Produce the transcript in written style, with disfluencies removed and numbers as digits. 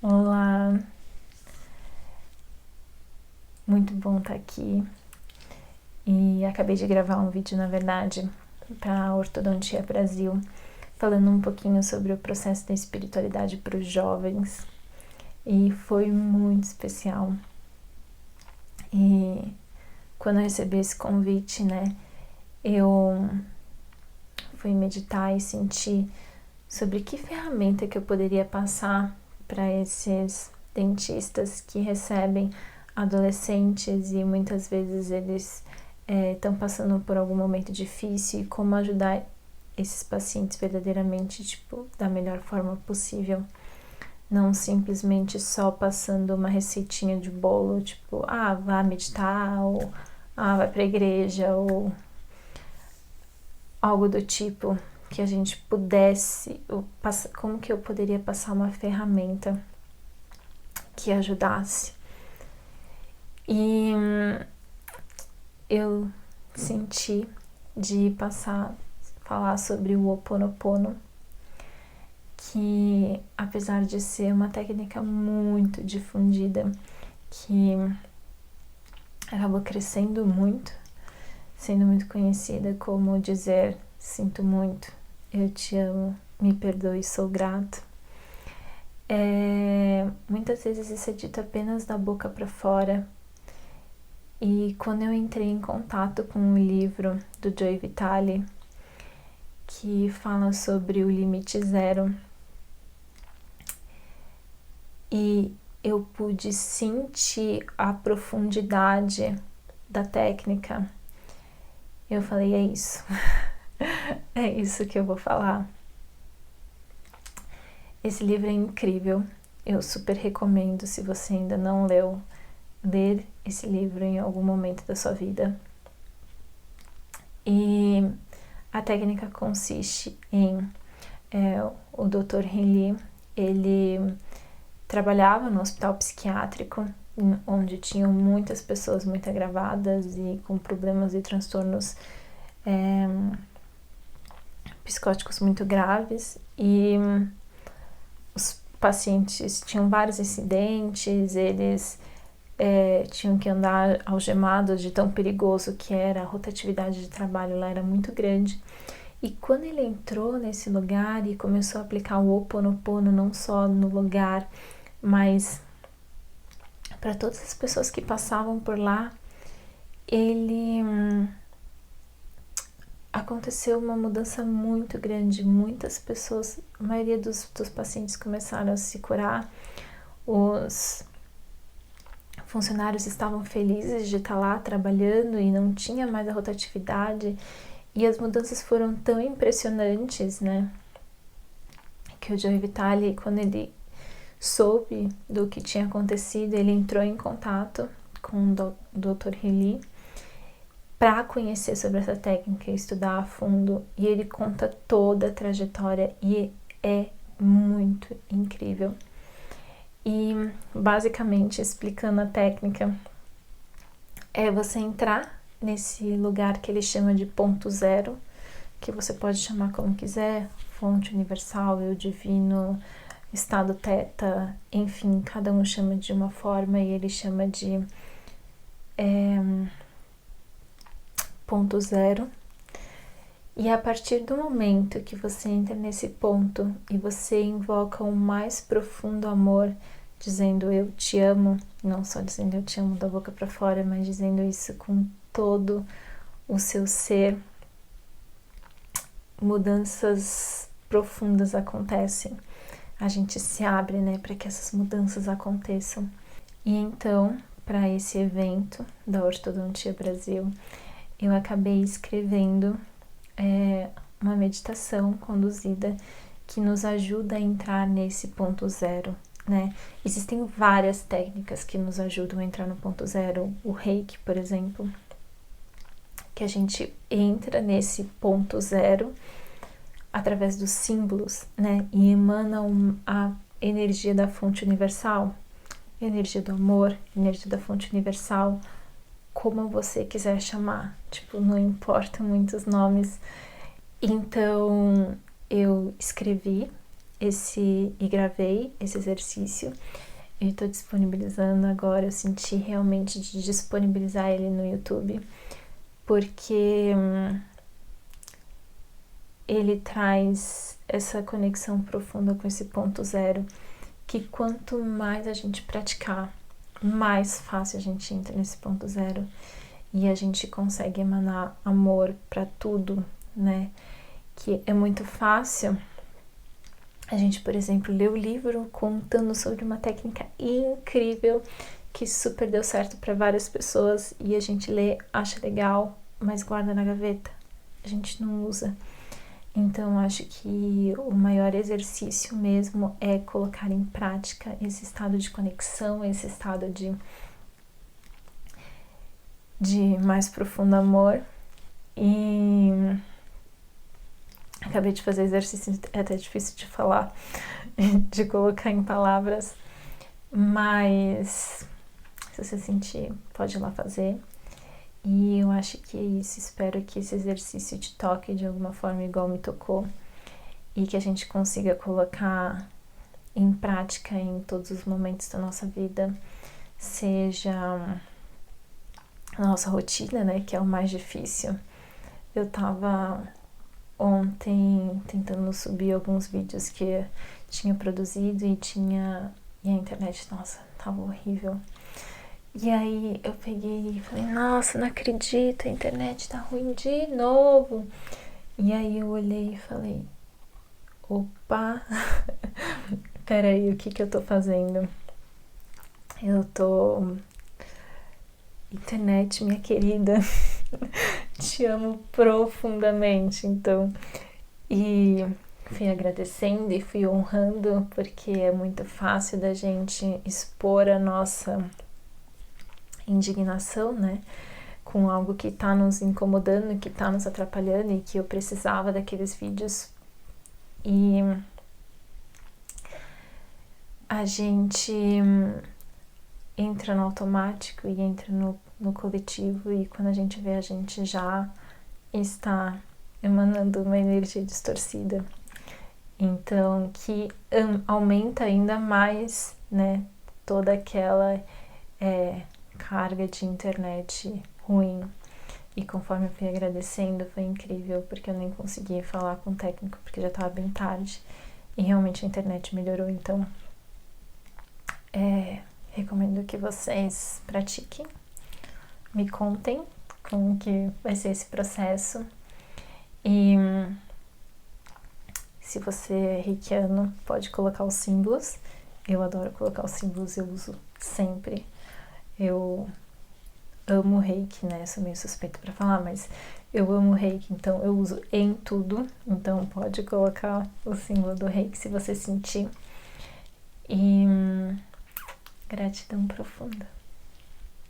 Olá, muito bom estar aqui. E acabei de gravar um vídeo, na verdade, para a Ortodontia Brasil, falando um pouquinho sobre o processo da espiritualidade para os jovens. E foi muito especial. E quando eu recebi esse convite, né, eu fui meditar e sentir sobre que ferramenta que eu poderia passar para esses dentistas que recebem adolescentes e muitas vezes eles estão passando por algum momento difícil, e como ajudar esses pacientes verdadeiramente, tipo, da melhor forma possível. Não simplesmente só passando uma receitinha de bolo, tipo, vá meditar, ou vai pra igreja, ou algo do tipo, que a gente pudesse, como que eu poderia passar uma ferramenta que ajudasse. E eu senti de falar sobre o Ho Oponopono, que apesar de ser uma técnica muito difundida, que acabou crescendo muito, sendo muito conhecida como dizer sinto muito, eu te amo, me perdoe, sou grato. Muitas vezes isso é dito apenas da boca para fora. E quando eu entrei em contato com um livro do Joe Vitale, que fala sobre o limite zero, e eu pude sentir a profundidade da técnica, eu falei, é isso. É isso que eu vou falar. Esse livro é incrível, eu super recomendo, se você ainda não leu, ler esse livro em algum momento da sua vida. E a técnica consiste em o Dr. Henry, ele trabalhava no hospital psiquiátrico, onde tinham muitas pessoas muito agravadas e com problemas e transtornos psicóticos muito graves, e os pacientes tinham vários incidentes, eles tinham que andar algemados de tão perigoso que era, a rotatividade de trabalho lá era muito grande. E quando ele entrou nesse lugar e começou a aplicar o Ho Oponopono, não só no lugar, mas para todas as pessoas que passavam por lá, aconteceu uma mudança muito grande. Muitas pessoas, a maioria dos pacientes começaram a se curar, os funcionários estavam felizes de estar lá trabalhando e não tinha mais a rotatividade, e as mudanças foram tão impressionantes, né, que o Joe Vitale, quando ele soube do que tinha acontecido, ele entrou em contato com o Dr. Henry para conhecer sobre essa técnica e estudar a fundo, e ele conta toda a trajetória e é muito incrível. E basicamente, explicando a técnica, é você entrar nesse lugar que ele chama de ponto zero, que você pode chamar como quiser, fonte universal, eu divino, estado teta, enfim, cada um chama de uma forma, e ele chama de ponto zero. E a partir do momento que você entra nesse ponto e você invoca o mais profundo amor, dizendo eu te amo, não só dizendo eu te amo da boca para fora, mas dizendo isso com todo o seu ser, mudanças profundas acontecem. A gente se abre, né, para que essas mudanças aconteçam. E então, para esse evento da Ortodontia Brasil, eu acabei escrevendo uma meditação conduzida que nos ajuda a entrar nesse ponto zero, né? Existem várias técnicas que nos ajudam a entrar no ponto zero. O Reiki, por exemplo, que a gente entra nesse ponto zero através dos símbolos, né? E emana a energia da fonte universal, energia do amor, energia da fonte universal, como você quiser chamar, tipo, não importa muitos nomes. Então eu escrevi e gravei esse exercício e estou disponibilizando agora. Eu senti realmente de disponibilizar ele no YouTube, porque ele traz essa conexão profunda com esse ponto zero, que quanto mais a gente praticar, mais fácil a gente entra nesse ponto zero e a gente consegue emanar amor para tudo, né? Que é muito fácil a gente, por exemplo, ler o livro contando sobre uma técnica incrível que super deu certo para várias pessoas e a gente lê, acha legal, mas guarda na gaveta, a gente não usa. Então, acho que o maior exercício mesmo é colocar em prática esse estado de conexão, esse estado de mais profundo amor. E acabei de fazer exercício, é até difícil de falar, de colocar em palavras, mas se você sentir, pode ir lá fazer. E eu acho que é isso, espero que esse exercício te toque de alguma forma igual me tocou e que a gente consiga colocar em prática em todos os momentos da nossa vida, seja a nossa rotina, né, que é o mais difícil. Eu tava ontem tentando subir alguns vídeos que tinha produzido e a internet, nossa, tava horrível. E aí eu peguei e falei, nossa, não acredito, a internet tá ruim de novo. E aí eu olhei e falei, opa, peraí, o que eu tô fazendo? Eu tô... Internet, minha querida, te amo profundamente, então. E fui agradecendo e fui honrando, porque é muito fácil da gente expor a nossa indignação, né, com algo que tá nos incomodando, que tá nos atrapalhando e que eu precisava daqueles vídeos. E a gente entra no automático e entra no coletivo, e quando a gente vê, a gente já está emanando uma energia distorcida. Então, que aumenta ainda mais, né, toda aquela carga de internet ruim. E conforme eu fui agradecendo, foi incrível, porque eu nem consegui falar com o técnico, porque já estava bem tarde. E realmente a internet melhorou, então recomendo que vocês pratiquem, me contem como que vai ser esse processo. E se você é reikiano, pode colocar os símbolos. Eu adoro colocar os símbolos, eu uso sempre. Eu amo reiki, né? Sou meio suspeita pra falar, mas eu amo reiki, então eu uso em tudo. Então pode colocar o símbolo do reiki se você sentir. E gratidão profunda.